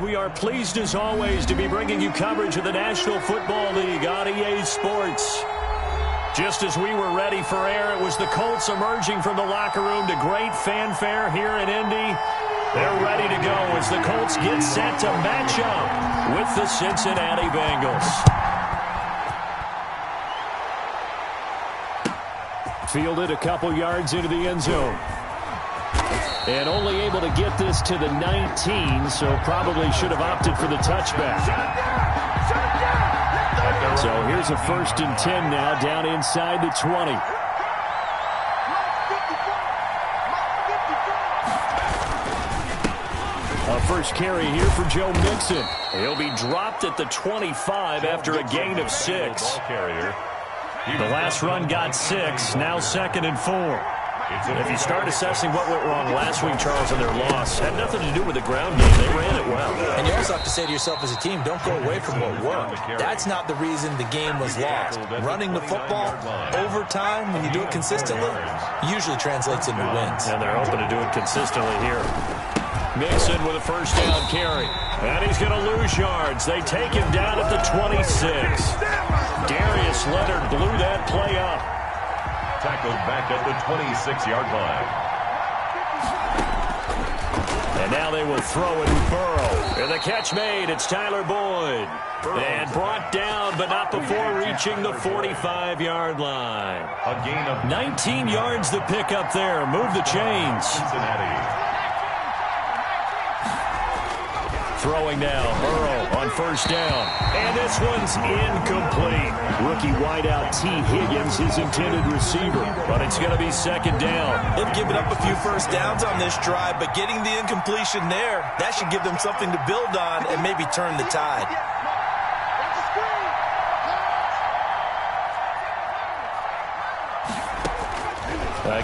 We are pleased as always to be bringing you coverage of the National Football League on EA Sports. Just as we were ready for air, it was the Colts emerging from the locker room to great fanfare here in Indy. They're ready to go as the Colts get set to match up with the Cincinnati Bengals. Fielded a couple yards into the end zone. And only able to get this to the 19, so probably should have opted for the touchback. So here's a 1st and 10 now, down inside the 20. A first carry here for Joe Mixon. He'll be dropped at the 25 after a gain of 6. The last run got 6, now 2nd and 4. If you start assessing what went wrong last week, Charles, in their loss, had nothing to do with the ground game. They ran it well. And you also have to say to yourself as a team, don't go away from what worked. That's not the reason the game was lost. Running the football over time, when you do it consistently, usually translates into wins. And they're hoping to do it consistently here. Mixon with a first down carry. And he's going to lose yards. They take him down at the 26. Darius Leonard blew that play up. Tackled back at the 26-yard line. And now they will throw it to Burrow. And the catch made. It's Tyler Boyd. And brought down, but not before reaching the 45-yard line. A gain of 19 yards to pick up there. Move the chains. Cincinnati. Throwing now, Burrow on first down. And this one's incomplete. Rookie wideout T. Higgins, his intended receiver. But it's going to be 2nd down. They've given up a few first downs on this drive, but getting the incompletion there, that should give them something to build on and maybe turn the tide.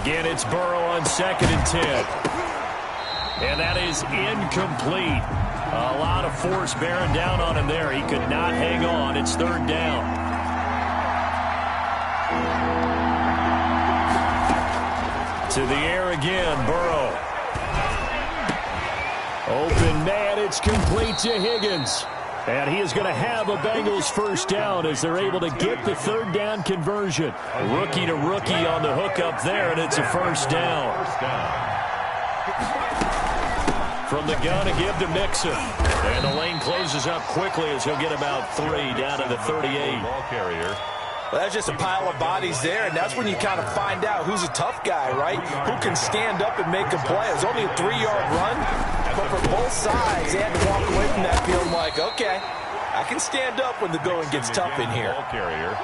Again, it's Burrow on 2nd and 10. And that is incomplete. A lot of force bearing down on him there. He could not hang on. It's 3rd down. To the air again, Burrow. Open man, it's complete to Higgins. And he is going to have a Bengals first down as they're able to get the 3rd down conversion. Rookie to rookie on the hook up there, and it's a first down. From the gun to give to Mixon. And the lane closes up quickly as he'll get about 3 down to the 38. Ball carrier. Well, that's just a pile of bodies there, and that's when you kind of find out who's a tough guy, right? Who can stand up and make a play. It was only a 3-yard run, but for both sides, they had to walk away from that field like, okay, I can stand up when the going gets tough in here. Ball carrier.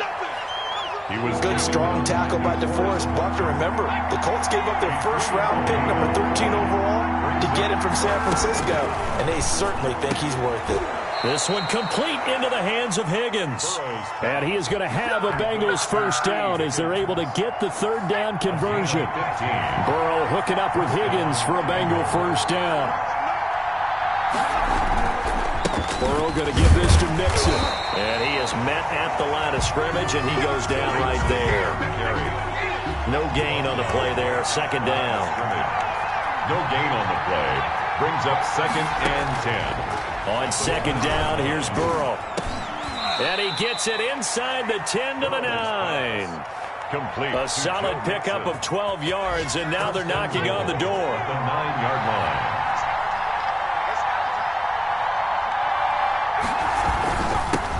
He was good, strong tackle by DeForest Buckner. Remember, the Colts gave up their 1st-round pick, number 13 overall, to get him from San Francisco, and they certainly think he's worth it. This one complete into the hands of Higgins. And he is going to have a Bengals first down as they're able to get the 3rd down conversion. Burrow hooking up with Higgins for a Bengal first down. Burrow going to give this to Mixon. And he is met at the line of scrimmage, and he goes down right there. No gain on the play there. 2nd down. No gain on the play. Brings up 2nd and 10. On 2nd down, here's Burrow. And he gets it inside the 10 to the 9. Complete. A solid pickup of 12 yards, and now they're knocking on the door. The 9-yard line.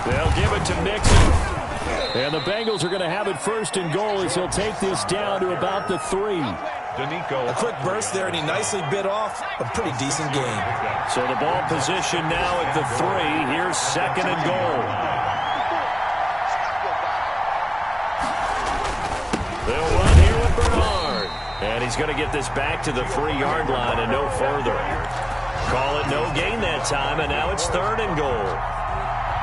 They'll give it to Mixon. And the Bengals are going to have it 1st and goal as he'll take this down to about the 3. A quick burst there, and he nicely bit off a pretty decent game. So the ball position now at the 3. Here's 2nd and goal. They'll run here with Bernard. And he's going to get this back to the 3-yard line and no further. Call it no gain that time, and now it's 3rd and goal.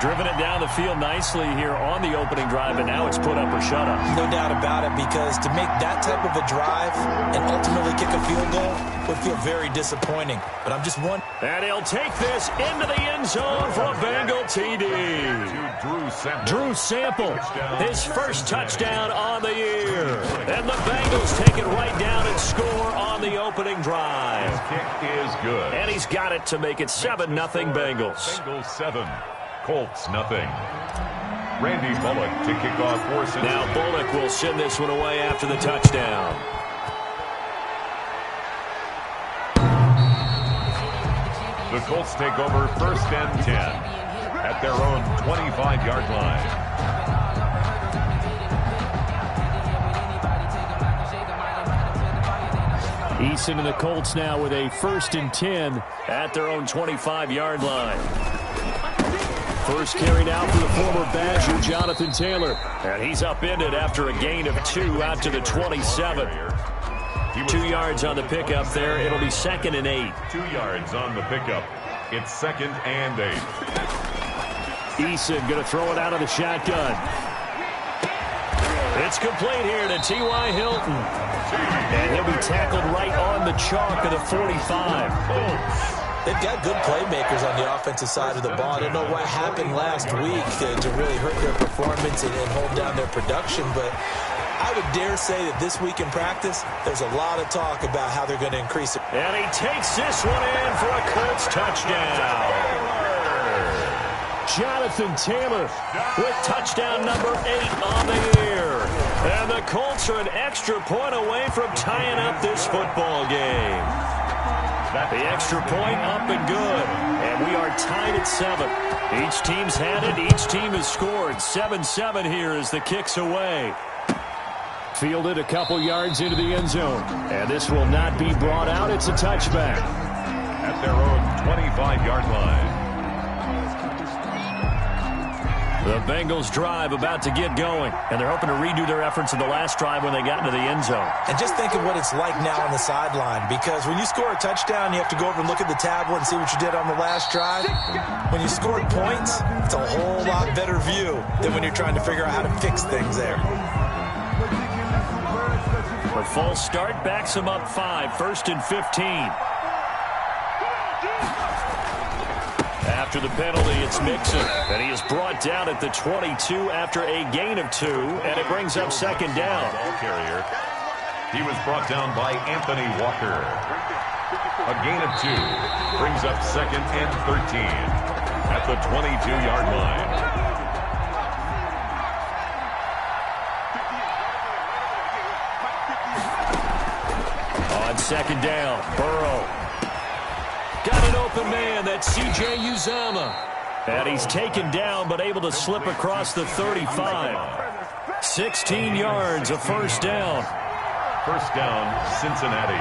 Driven it down the field nicely here on the opening drive, and now it's put up or shut up. No doubt about it, because to make that type of a drive and ultimately kick a field goal with feel very disappointing, but I'm just wondering. And he'll take this into the end zone for a Bengal TD. Drew Sample, his first touchdown on the year. And the Bengals take it right down and score on the opening drive. His kick is good. And he's got it to make it 7-0 Bengals. Bengals 7, Colts nothing. Randy Bullock to kick off for Now Bullock will send this one away after the touchdown. The Colts take over 1st and 10 at their own 25-yard line. Eason and the Colts now with a 1st and 10 at their own 25-yard line. First carried out for the former Badger, Jonathan Taylor. And he's upended after a gain of 2 out to the 27. 2 yards on the pickup there. It'll be 2nd and 8. 2 yards on the pickup. It's 2nd and 8. Eason going to throw it out of the shotgun. It's complete here to T.Y. Hilton. And he'll be tackled right on the chalk of the 45. They've got good playmakers on the offensive side of the ball. I don't know what happened last week to really hurt their performance and hold down their production, but I would dare say that this week in practice, there's a lot of talk about how they're going to increase it. And he takes this one in for a Colts touchdown. Jonathan Taylor with touchdown number 8 on the year. And the Colts are an extra point away from tying up this football game. The extra point up and good. And we are tied at 7. Each team's had it. Each team has scored. 7-7 here as the kick's away. Fielded a couple yards into the end zone. And this will not be brought out. It's a touchback. At their own 25-yard line. The Bengals drive about to get going, and they're hoping to redo their efforts in the last drive when they got into the end zone. And just think of what it's like now on the sideline, because when you score a touchdown, you have to go over and look at the tablet and see what you did on the last drive. When you scored points, it's a whole lot better view than when you're trying to figure out how to fix things there. The false start backs him up 5, 1st and 15. After the penalty, it's Mixon, and he is brought down at the 22 after a gain of 2, and it brings up 2nd down. Ball carrier. He was brought down by Anthony Walker. A gain of 2 brings up 2nd and 13 at the 22-yard line. On 2nd down, Burrow. Got an open man, that's C.J. Uzomah. And he's taken down, but able to slip across the 35. 16 yards, a 1st down. 1st down, Cincinnati.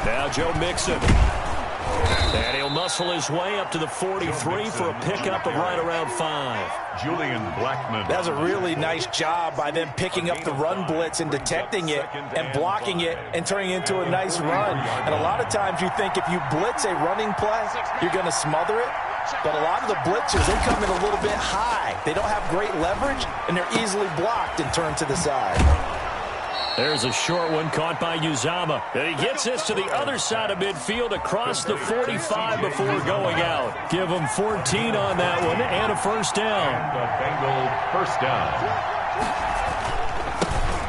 Now Joe Mixon. And he'll muscle his way up to the 43 for a pickup of right around 5. Julian Blackmon. That was a really nice job by them picking up the run blitz and detecting it and blocking it and turning it into a nice run. And a lot of times you think if you blitz a running play, you're going to smother it. But a lot of the blitzers, they come in a little bit high. They don't have great leverage, and they're easily blocked and turned to the side. There's a short one caught by Uzomah. And he gets this to the other side of midfield across the 45 before going out. Give him 14 on that one and a 1st down. The Bengal 1st down.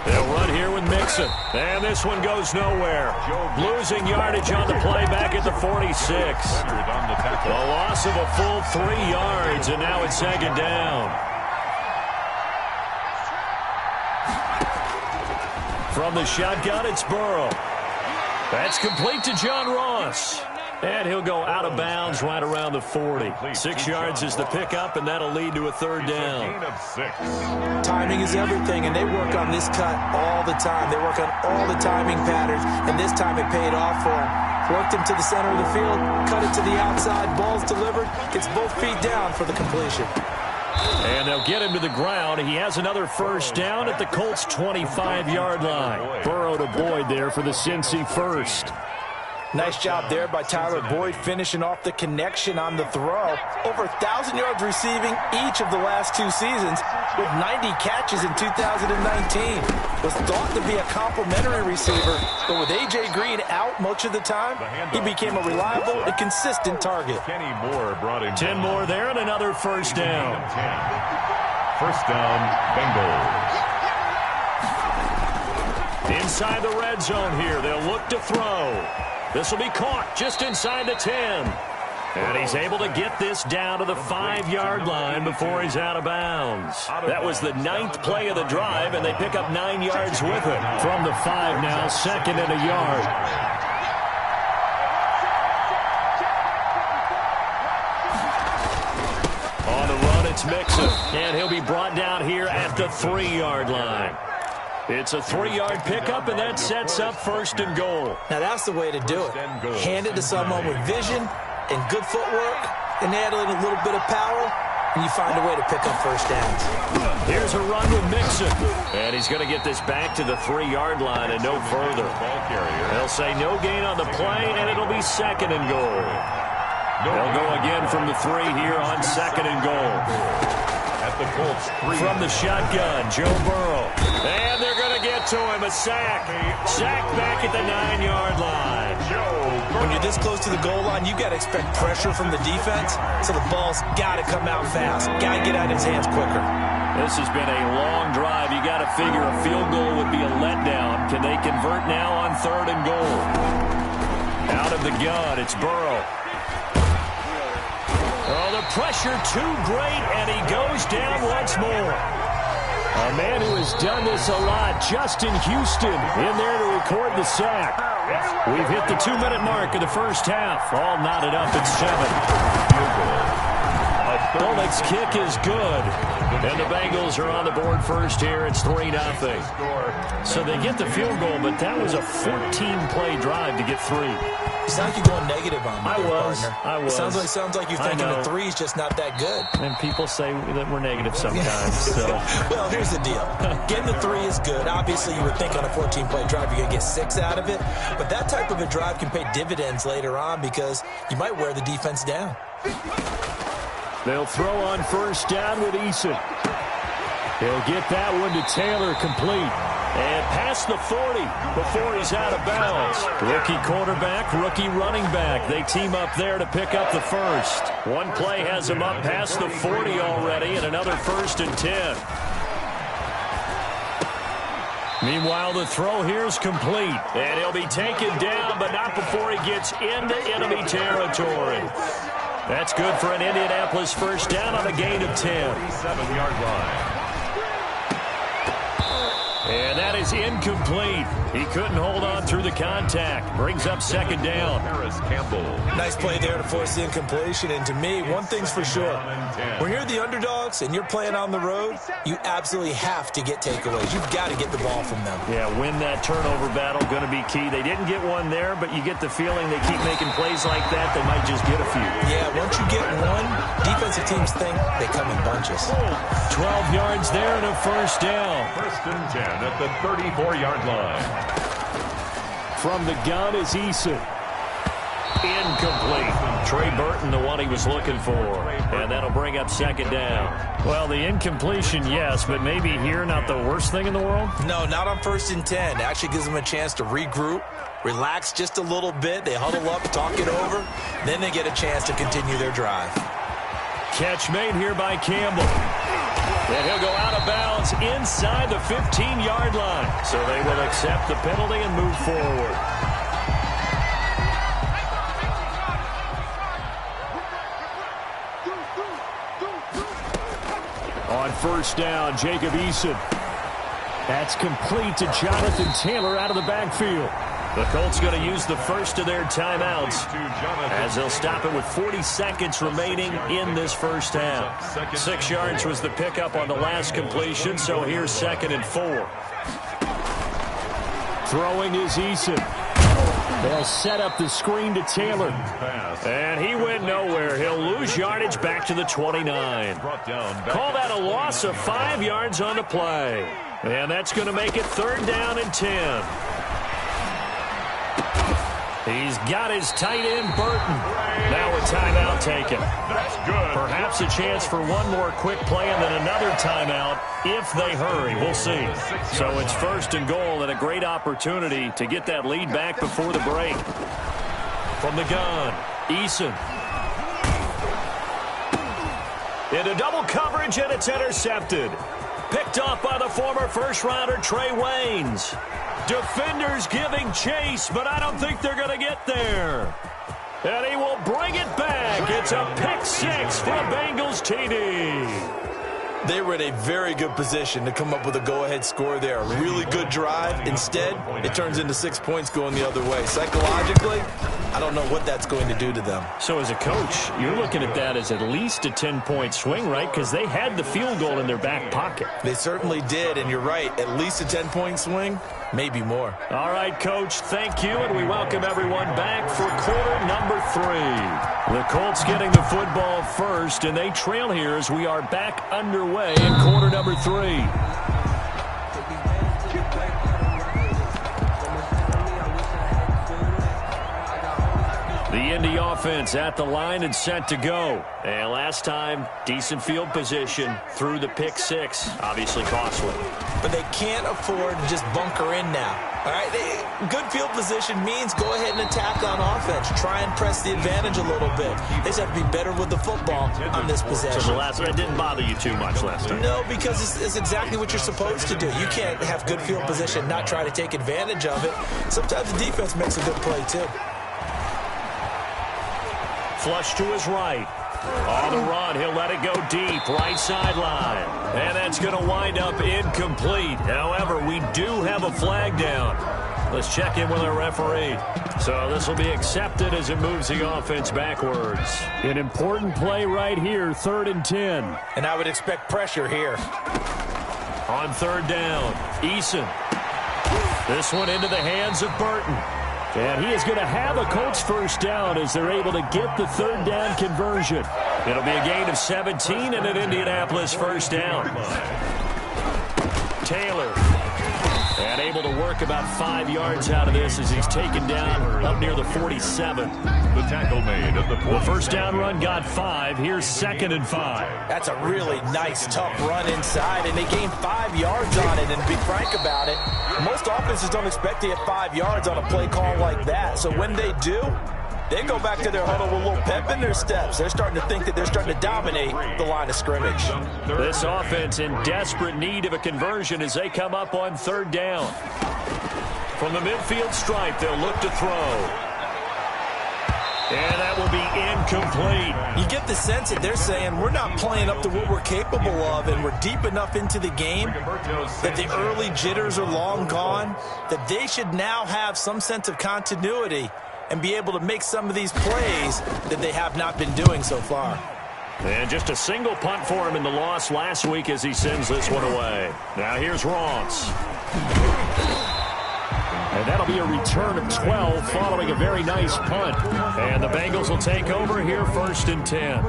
They'll run here with Mixon. And this one goes nowhere. Losing yardage on the play back at the 46. A loss of a full 3 yards, and now it's 2nd down. From the shotgun, it's Burrow. That's complete to John Ross. And he'll go out of bounds right around the 40. 6 yards is the pickup, and that'll lead to a 3rd down. Gain of 6. Timing is everything, and they work on this cut all the time. They work on all the timing patterns, and this time it paid off for him. Worked him to the center of the field, cut it to the outside, ball's delivered, gets both feet down for the completion. And they'll get him to the ground. He has another 1st down at the Colts' 25-yard line. Burrow to Boyd there for the Cincy 1st. Nice job there by Tyler Boyd, finishing off the connection on the throw. Over 1,000 yards receiving each of the last 2 seasons, with 90 catches in 2019. Was thought to be a complimentary receiver, but with A.J. Green out much of the time, he became a reliable and consistent target. Kenny Moore brought in 10 more there and another first down. First down, Bengals. Inside the red zone here, they'll look to throw. This will be caught just inside the 10. And he's able to get this down to the 5-yard line before he's out of bounds. That was the 9th play of the drive, and they pick up 9 yards with it. From the 5 now, 2nd and a yard. On the run, it's Mixon, and he'll be brought down here at the 3-yard line. It's a 3-yard pickup, and that sets up 1st and goal. Now that's the way to do it. Hand it to someone with vision and good footwork, and add in a little bit of power, and you find a way to pick up first downs. Here's a run with Mixon, and he's going to get this back to the 3-yard line and no further. They'll say no gain on the play, and it'll be 2nd and goal. They'll go again from the 3 here on 2nd and goal. At the Colts 3. From the shotgun, Joe Burrow. And they're going to get to him. A sack. Sack back at the 9-yard line. When you're this close to the goal line, you got to expect pressure from the defense, so the ball's got to come out fast. Got to get out of his hands quicker. This has been a long drive. You got to figure a field goal would be a letdown. Can they convert now on 3rd and goal? Out of the gun, it's Burrow. Oh, the pressure too great, and he goes down once more. A man who has done this a lot, Justin Houston, in there to record the sack. We've hit the 2-minute mark of the first half. All knotted up at 7. Bullock's kick is good. And the Bengals are on the board first here. It's 3-0. So they get the field goal, but that was a 14-play drive to get 3. You sound like you're going negative on me, I was. Sounds like you're thinking the 3 is just not that good. And people say that we're negative sometimes. So. Well, here's the deal. Getting the 3 is good. Obviously, you would think on a 14-play drive you're going to get 6 out of it. But that type of a drive can pay dividends later on because you might wear the defense down. They'll throw on first down with Eason. He'll get that one to Taylor, complete. And past the 40 before he's out of bounds. Rookie quarterback, rookie running back. They team up there to pick up the first. One play has him up past the 40 already, and another 1st and 10. Meanwhile, the throw here is complete. And he'll be taken down, but not before he gets into enemy territory. That's good for an Indianapolis first down on a gain of 10. 7-yard line. And that is incomplete. He couldn't hold on through the contact. Brings up 2nd down. Harris Campbell. Nice play there to force the incompletion. And to me, one thing's for sure. When you're the underdogs and you're playing on the road, you absolutely have to get takeaways. You've got to get the ball from them. Yeah, win that turnover battle, going to be key. They didn't get one there, but you get the feeling they keep making plays like that, they might just get a few. Yeah, once you get one, defensive teams think they come in bunches. 12 yards there and a first down. 1st and 10 at the 34-yard line. From the gun is Eason. Incomplete. Trey Burton, the one he was looking for. And that'll bring up 2nd down. Well, the incompletion, yes, but maybe here not the worst thing in the world? No, not on 1st and 10. Actually gives them a chance to regroup, relax just a little bit. They huddle up, talk it over. Then they get a chance to continue their drive. Catch made here by Campbell. And he'll go out of bounds inside the 15-yard line. So they will accept the penalty and move forward. On first down, Jacob Eason. That's complete to Jonathan Taylor out of the backfield. The Colts going to use the first of their timeouts as they'll stop it with 40 seconds remaining in this first half. 6 yards was the pickup on the last completion, so here's 2nd and 4. Throwing is Eason. They'll set up the screen to Taylor. And he went nowhere. He'll lose yardage back to the 29. Call that a loss of 5 yards on the play. And that's going to make it 3rd down and 10. He's got his tight end, Burton. Now a timeout taken. That's good. Perhaps a chance for one more quick play and then another timeout if they hurry. We'll see. So it's 1st and goal and a great opportunity to get that lead back before the break. From the gun, Eason. Into double coverage, and it's intercepted. Picked off by the former first-rounder Trey Waynes. Defenders giving chase, but I don't think they're going to get there. And he will bring it back. It's a pick 6 for a Bengals TD. They were in a very good position to come up with a go-ahead score there. A really good drive. Instead, it turns into 6 points going the other way. Psychologically, I don't know what that's going to do to them. So as a coach, you're looking at that as at least a 10-point swing, right? Because they had the field goal in their back pocket. They certainly did, and you're right. At least a 10-point swing, maybe more. All right, Coach, thank you, and we welcome everyone back for quarter number 3. The Colts getting the football first, and they trail here as we are back underway in quarter number 3. The Indy offense at the line and set to go. And last time, decent field position through the pick 6. Obviously costly. But they can't afford to just bunker in now. All right, good field position means go ahead and attack on offense. Try and press the advantage a little bit. They just have to be better with the football on this possession. So the last one, it didn't bother you too much last time? No, because it's exactly what you're supposed to do. You can't have good field position, not try to take advantage of it. Sometimes the defense makes a good play, too. Flush to his right. On the run, he'll let it go deep, right sideline. And that's going to wind up incomplete. However, we do have a flag down. Let's check in with our referee. So this will be accepted as it moves the offense backwards. An important play right here, 3rd and 10. And I would expect pressure here. On 3rd down, Eason. This one into the hands of Burton. And he is going to have a Colts first down as they're able to get the 3rd down conversion. It'll be a gain of 17 and an Indianapolis first down. Taylor. And able to work about 5 yards out of this as he's taken down up near the 47. The tackle made at the 47. The first down run got 5. Here's 2nd and 5. That's a really nice, tough run inside, and they gained 5 yards on it. And to be frank about it, most offenses don't expect to get 5 yards on a play call like that. So when they do, they go back to their huddle with a little pep in their steps. They're starting to think that they're starting to dominate the line of scrimmage. This offense in desperate need of a conversion as they come up on 3rd down. From the midfield stripe, they'll look to throw. And that will be incomplete. You get the sense that they're saying we're not playing up to what we're capable of, and we're deep enough into the game that the early jitters are long gone, that they should now have some sense of continuity and be able to make some of these plays that they have not been doing so far. And just a single punt for him in the loss last week as he sends this one away. Now here's Ross. And that'll be a return of 12 following a very nice punt. And the Bengals will take over here 1st and 10.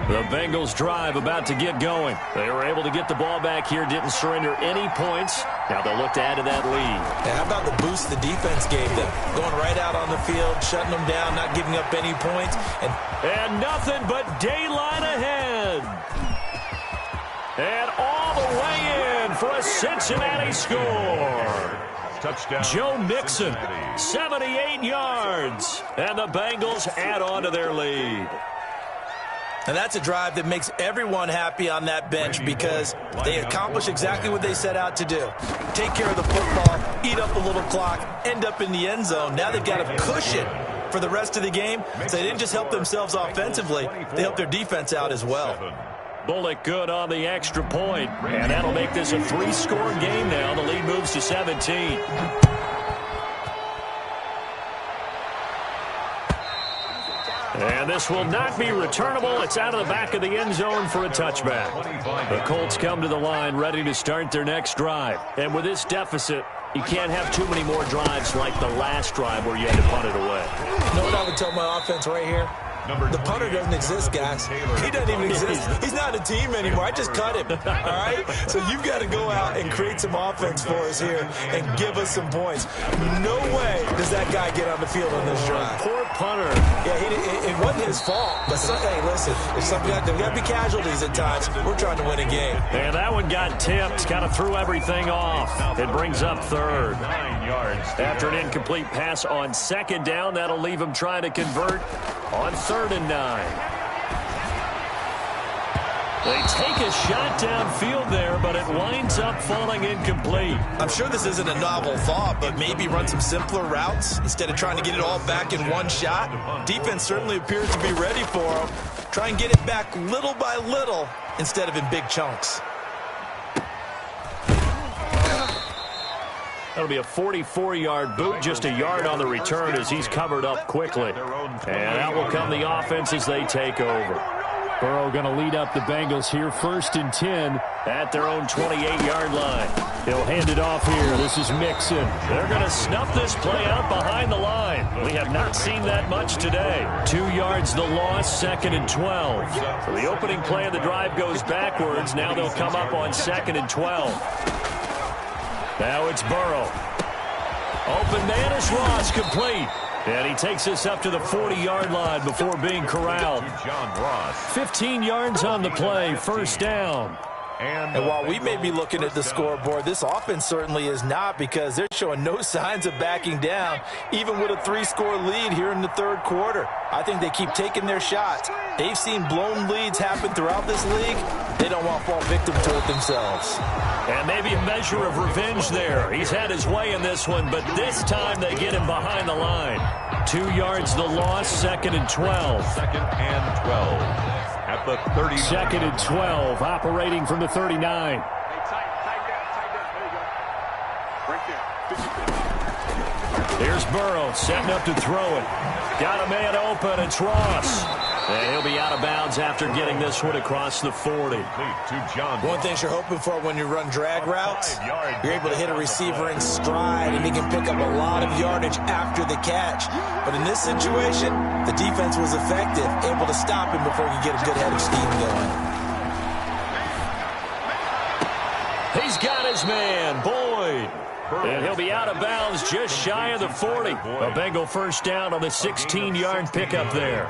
The Bengals drive about to get going. They were able to get the ball back here, didn't surrender any points. Now they'll look to add to that lead. Yeah, how about the boost the defense gave them? Going right out on the field, shutting them down, not giving up any points. And nothing but daylight ahead. And all the way in for a Cincinnati score. Touchdown. Joe Mixon, 78 yards. And the Bengals add on to their lead. And that's a drive that makes everyone happy on that bench because they accomplish exactly what they set out to do. Take care of the football, eat up a little clock, end up in the end zone. Now they've got a cushion for the rest of the game. So they didn't just help themselves offensively, they helped their defense out as well. Bullock good on the extra point. And that'll make this a 3-score game now. The lead moves to 17. And this will not be returnable. It's out of the back of the end zone for a touchback. The Colts come to the line ready to start their next drive. And with this deficit, you can't have too many more drives like the last drive where you had to punt it away. You know what I would tell my offense right here? The punter doesn't exist, guys. He doesn't even exist. He's not a team anymore. I just cut him, all right? So you've got to go out and create some offense for us here and give us some points. No way does that guy get on the field on this drive. Poor punter. Yeah, it wasn't his fault. But, hey, listen, there's got to be casualties at times. We're trying to win a game. And that one got tipped, kind of threw everything off. It brings up third. 9 yards. After an incomplete pass on second down, that'll leave him trying to convert on 3rd and 9. They take a shot downfield there, but it winds up falling incomplete. I'm sure this isn't a novel thought, but maybe run some simpler routes instead of trying to get it all back in one shot. Defense certainly appears to be ready for them. Try and get it back little by little instead of in big chunks. That'll be a 44-yard boot, just a yard on the return as he's covered up quickly. And out will come the offense as they take over. Burrow going to lead up the Bengals here, 1st and 10 at their own 28-yard line. He'll hand it off here. This is Mixon. They're going to snuff this play out behind the line. We have not seen that much today. 2 yards the loss, 2nd and 12. So the opening play of the drive goes backwards. Now they'll come up on 2nd and 12. Now it's Burrow. Open man is Ross, complete. And he takes us up to the 40-yard line before being corralled. 15 yards on the play, 1st down. And while we may be looking at the scoreboard, this offense certainly is not, because they're showing no signs of backing down, even with a 3-score lead here in the 3rd quarter. I think they keep taking their shots. They've seen blown leads happen throughout this league. They don't want to fall victim to it themselves. And maybe a measure of revenge there. He's had his way in this one, but this time they get him behind the line. 2 yards the loss, 2nd and 12. 2nd and 12 at the 30. 2nd and 12, operating from the 39. Here's Burrow setting up to throw it. Got a man open. It's Ross. And he'll be out of bounds after getting this one across the 40. One thing you're hoping for when you run drag routes, you're able to hit a receiver in stride, and he can pick up a lot of yardage after the catch. But in this situation, the defense was effective, able to stop him before he could get a good head of steam going. He's got his man, Boyd. And he'll be out of bounds just shy of the 40. A Bengal 1st down on the 16-yard pickup there.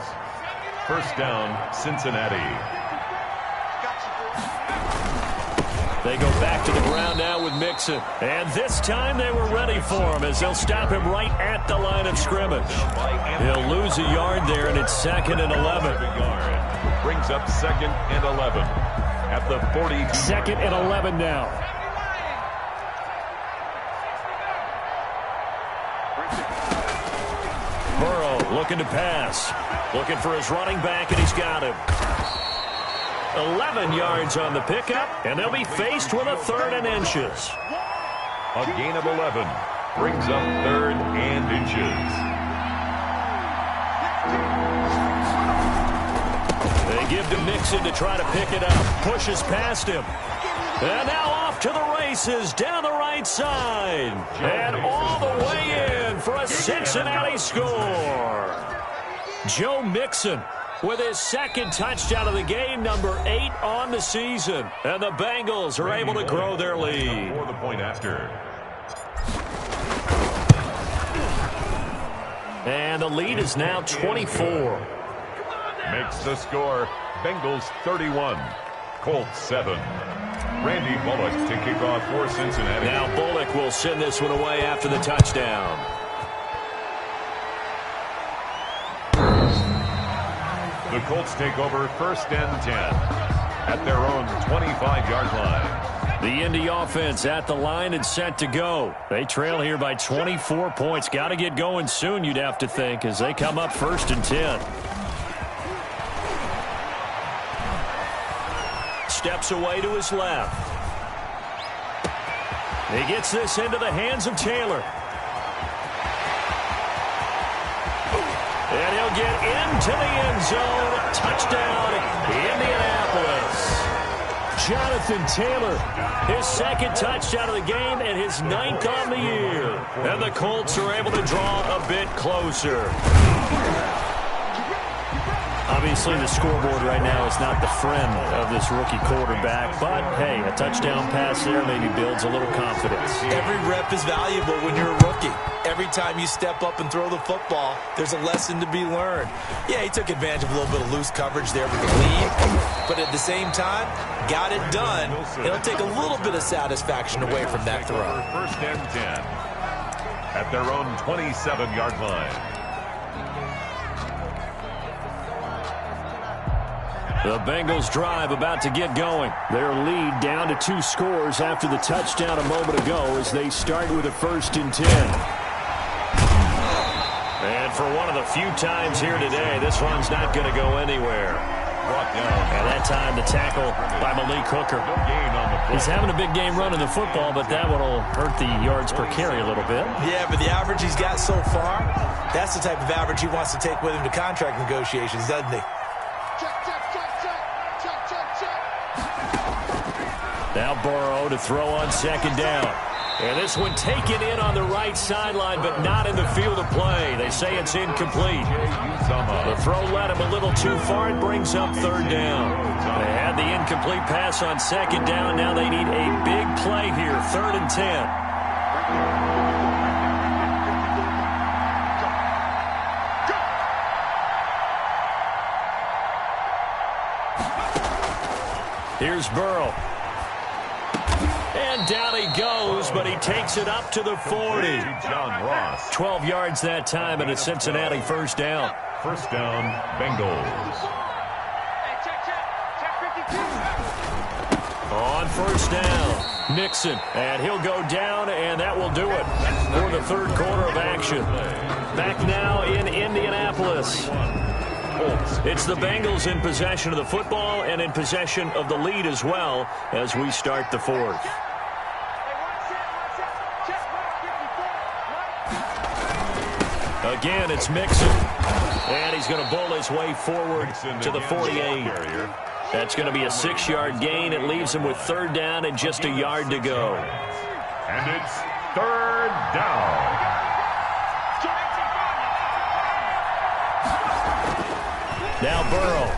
1st down, Cincinnati. They go back to the ground now with Mixon. And this time they were ready for him as they'll stop him right at the line of scrimmage. He'll lose a yard there, and it's 2nd and 11. Brings up 2nd and 11 at the 40. 2nd and 11 now. Burrow looking to pass. Looking for his running back, and he's got him. 11 yards on the pickup, and they'll be faced with a 3rd and inches. A gain of 11 brings up 3rd and inches. They give to Mixon to try to pick it up. Pushes past him. And now off to the races down the right side. And all the way in for a Cincinnati score. Joe Mixon with his 2nd touchdown of the game, number 8 on the season. And the Bengals are able to grow their lead. For the point after. And the lead is now 24. Makes the score Bengals 31, Colts 7. Randy Bullock to kick off for Cincinnati. Now Bullock will send this one away after the touchdown. The Colts take over 1st and 10 at their own 25-yard line. The Indy offense at the line and set to go. They trail here by 24 points. Got to get going soon, you'd have to think, as they come up 1st and 10. Steps away to his left. He gets this into the hands of Taylor. And he'll get into the end zone. Touchdown, Indianapolis. Jonathan Taylor, his 2nd touchdown of the game and his 9th on the year. And the Colts are able to draw a bit closer. Obviously, the scoreboard right now is not the friend of this rookie quarterback, but, hey, a touchdown pass there maybe builds a little confidence. Every rep is valuable when you're a rookie. Every time you step up and throw the football, there's a lesson to be learned. Yeah, he took advantage of a little bit of loose coverage there with the lead, but at the same time, got it done. It'll take a little bit of satisfaction away from that throw. First and 10 at their own 27-yard line. The Bengals drive about to get going. Their lead down to 2 scores after the touchdown a moment ago as they start with a 1st and 10. And for one of the few times here today, this run's not going to go anywhere. Brought down. And that time the tackle by Malik Hooker. No gain on the play. He's having a big game running the football, but that one will hurt the yards per carry a little bit. Yeah, but the average he's got so far, that's the type of average he wants to take with him to contract negotiations, doesn't he? Now Burrow to throw on 2nd down. And this one taken in on the right sideline, but not in the field of play. They say it's incomplete. The throw led him a little too far. It brings up 3rd down. They had the incomplete pass on 2nd down. Now they need a big play here, 3rd and 10. Here's Burrow. And down he goes, but he takes it up to the 40. John Ross. 12 yards that time, and a Cincinnati 1st down. 1st down, Bengals. On 1st down, Nixon. And he'll go down, and that will do it for the 3rd quarter of action. Back now in Indianapolis. It's the Bengals in possession of the football and in possession of the lead as well as we start the 4th. Again, it's Mixon. And he's going to bowl his way forward to the 48. That's going to be a 6-yard gain. It leaves him with 3rd down and just a yard to go. And it's 3rd down. Now Burrow.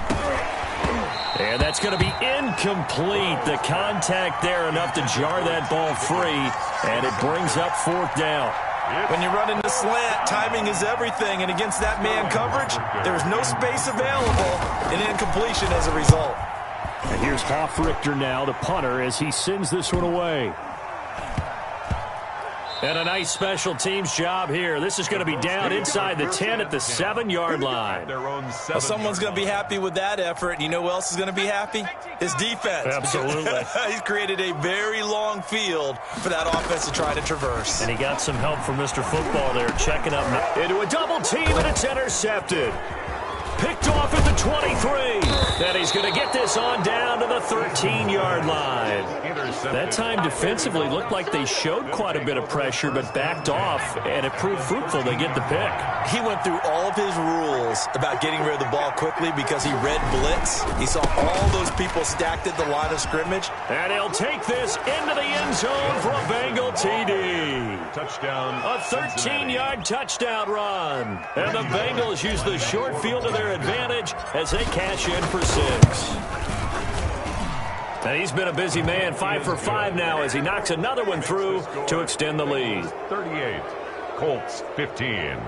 And that's going to be incomplete. The contact there enough to jar that ball free. And it brings up 4th down. When you run in the slant, timing is everything. And against that man coverage, there's no space available. An incompletion as a result. And here's Hoffrichter now, the punter, as he sends this one away. And a nice special teams job here. This is going to be down inside the 10 at the 7-yard line. Well, someone's going to be happy with that effort. And you know who else is going to be happy? His defense. Absolutely. He's created a very long field for that offense to try to traverse. And he got some help from Mr. Football there, checking up into a double team, and it's intercepted. Picked off at the 23. And he's going to get this on down to the 13-yard line. That time defensively looked like they showed quite a bit of pressure, but backed off, and it proved fruitful. They get the pick. He went through all of his rules about getting rid of the ball quickly because he read blitz. He saw all those people stacked at the line of scrimmage. And he'll take this into the end zone for a Bengal TD. Touchdown. A 13-yard touchdown run. And the Bengals use the short field to their advantage as they cash in for 6. And he's been a busy man, 5 for 5 now as he knocks another one through to extend the lead. 38, Colts 15.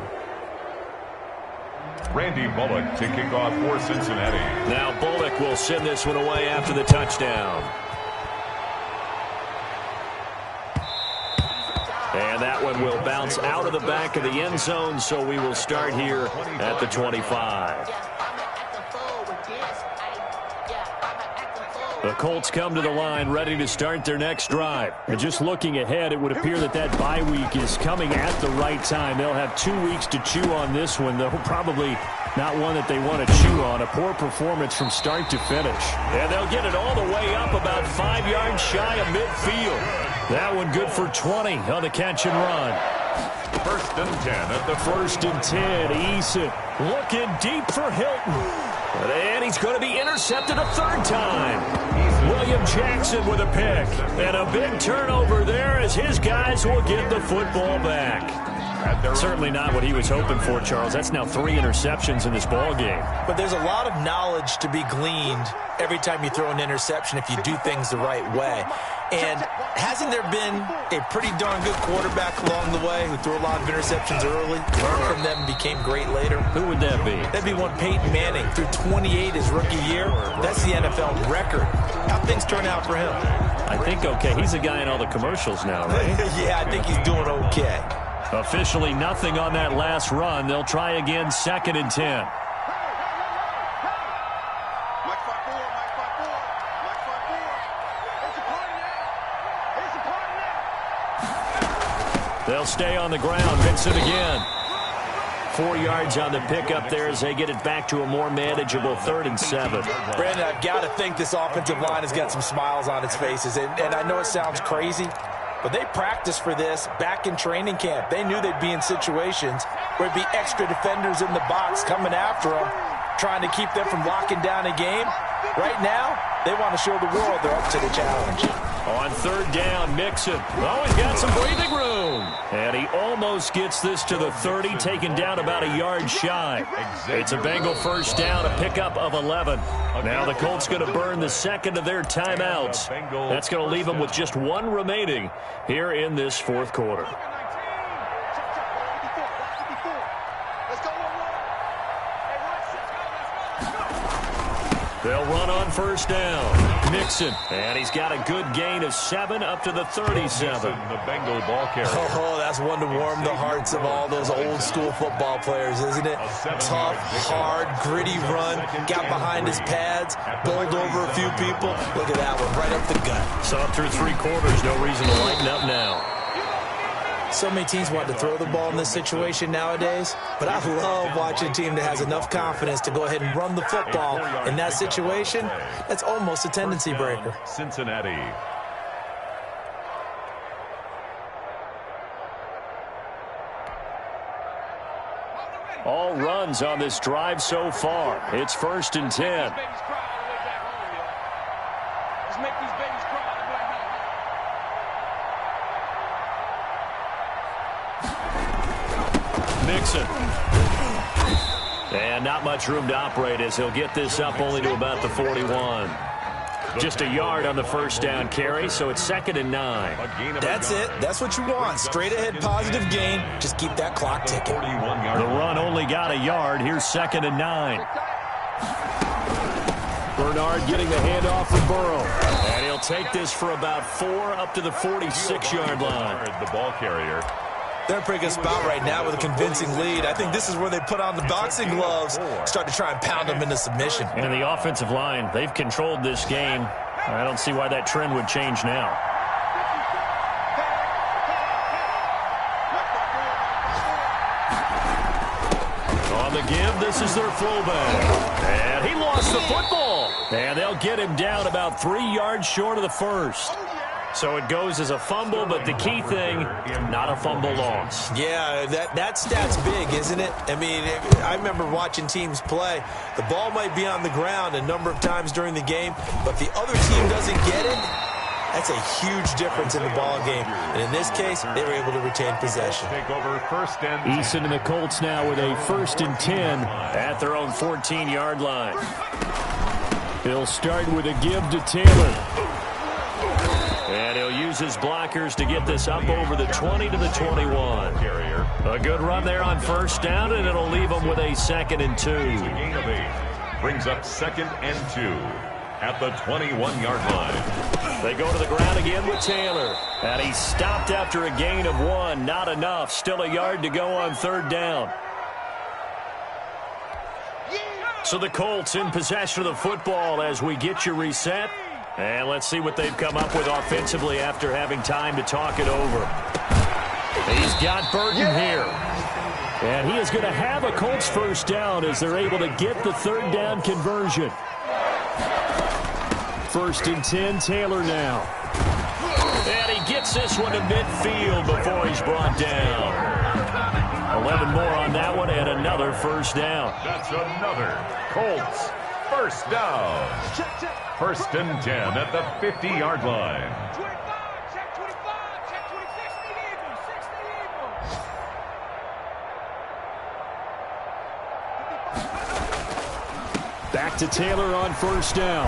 Randy Bullock to kick off for Cincinnati. Now Bullock will send this one away after the touchdown. And that one will bounce out of the back of the end zone, so we will start here at the 25. The Colts come to the line ready to start their next drive. And just looking ahead, it would appear that that bye week is coming at the right time. They'll have 2 weeks to chew on this one, though probably not one that they want to chew on. A poor performance from start to finish. And they'll get it all the way up about 5 yards shy of midfield. That one good for 20 on the catch and run. 1st and 10 at the 1st and 10. Eason looking deep for Hilton. And he's going to be intercepted a 3rd time. William Jackson with a pick. And a big turnover there as his guys will get the football back. Certainly not what he was hoping for, Charles. That's now 3 interceptions in this ball game. But there's a lot of knowledge to be gleaned every time you throw an interception if you do things the right way. And hasn't there been a pretty darn good quarterback along the way who threw a lot of interceptions early, learned from them, and became great later? Who would that be? That'd be one Peyton Manning. Threw 28 his rookie year. That's the NFL record. How'd things turn out for him? I think okay. He's a guy in all the commercials now, right? Yeah, I think he's doing okay. Officially nothing on that last run. They'll try again, 2nd and 10. They'll stay on the ground. Vincent again. 4 yards on the pickup there as they get it back to a more manageable 3rd and 7. Brandon, I've got to think this offensive line has got some smiles on its faces. And I know it sounds crazy, but they practiced for this back in training camp. They knew they'd be in situations where it'd be extra defenders in the box coming after them, trying to keep them from locking down a game. Right now, they want to show the world they're up to the challenge. On 3rd down, Mixon. Oh, he's got some breathing room. And he almost gets this to the 30, taken down about a yard shy. It's a Bengal first down, a pickup of 11. Now the Colts going to burn the 2nd of their timeouts. That's going to leave them with just 1 remaining here in this 4th quarter. They'll run on 1st down. Mixon. And he's got a good gain of 7 up to the 37. The Bengal ball carrier. Oh, that's one to warm the hearts of all those old school football players, isn't it? Tough, hard, gritty run. Got behind his pads. Bowled over a few people. Look at that one, right up the gut. So up through 3 quarters, no reason to lighten up now. So many teams want to throw the ball in this situation nowadays, but I love watching a team that has enough confidence to go ahead and run the football in that situation. That's almost a tendency breaker. Cincinnati. All runs on this drive so far. It's 1st and 10. Mixon. And not much room to operate as he'll get this up only to about the 41. Just a yard on the 1st down carry, so it's 2nd and 9. That's it. That's what you want. Straight ahead positive gain. Just keep that clock ticking. The run only got a yard. Here's 2nd and 9. Bernard getting the handoff from Burrow. And he'll take this for about 4 up to the 46-yard line. The ball carrier. They're in a pretty good spot right now with a convincing lead. I think this is where they put on the boxing gloves, start to try and pound them into submission. And the offensive line, they've controlled this game. I don't see why that trend would change now. On the give, this is their fullback. And he lost the football. And they'll get him down about 3 yards short of the 1st. So it goes as a fumble, but the key thing, not a fumble loss. Yeah, that stat's big, isn't it? I mean, I remember watching teams play. The ball might be on the ground a number of times during the game, but if the other team doesn't get it, that's a huge difference in the ball game. And in this case, they were able to retain possession. Take over 1st and 10. Eason and the Colts now with a 1st and 10 at their own 14-yard line. He'll start with a give to Taylor. And he'll use his blockers to get this up over the 20 to the 21. A good run there on 1st down, and it'll leave him with a 2nd and 2. Gain of 8. Brings up 2nd and 2 at the 21-yard line. They go to the ground again with Taylor. And he stopped after a gain of 1. Not enough. Still a yard to go on 3rd down. So the Colts in possession of the football as we get you reset. And let's see what they've come up with offensively after having time to talk it over. He's got Burton here. And he is going to have a Colts 1st down as they're able to get the 3rd down conversion. 1st and 10, Taylor now. And he gets this one to midfield before he's brought down. 11 more on that one and another 1st down. That's another Colts 1st down. 1st and 10 at the 50-yard line. to Taylor on first down.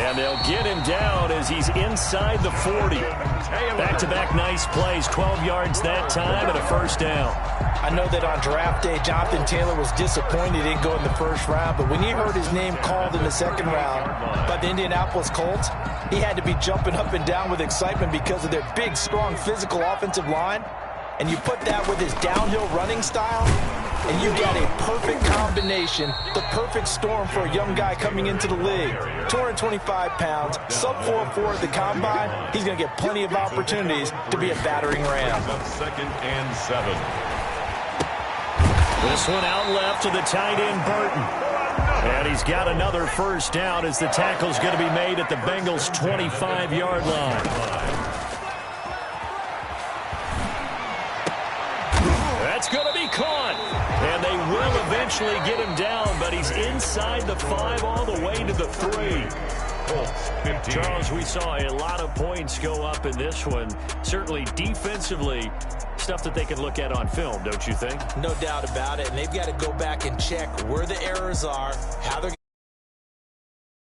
And they'll get him down as he's inside the 40. Back-to-back nice plays, 12 yards that time and a first down. I know that on draft day, Jonathan Taylor was disappointed he didn't go in the first round, but when he heard his name called in the second round by the Indianapolis Colts, he had to be jumping up and down with excitement because of their big, strong, physical offensive line. And you put that with his downhill running style, and you got a perfect combination, the perfect storm for a young guy coming into the league. 225 pounds, sub 4.4 at the combine. He's going to get plenty of opportunities to be a battering ram. Second and 7. This one out left to the tight end, Burton. And he's got another first down as the tackle's going to be made at the Bengals' 25-yard line. That's going to be caught. And they will eventually get him down, but he's inside the 5 all the way to the 3. Charles, we saw a lot of points go up in this one. Certainly defensively, stuff that they can look at on film, don't you think? No doubt about it, and they've got to go back and check where the errors are, how they're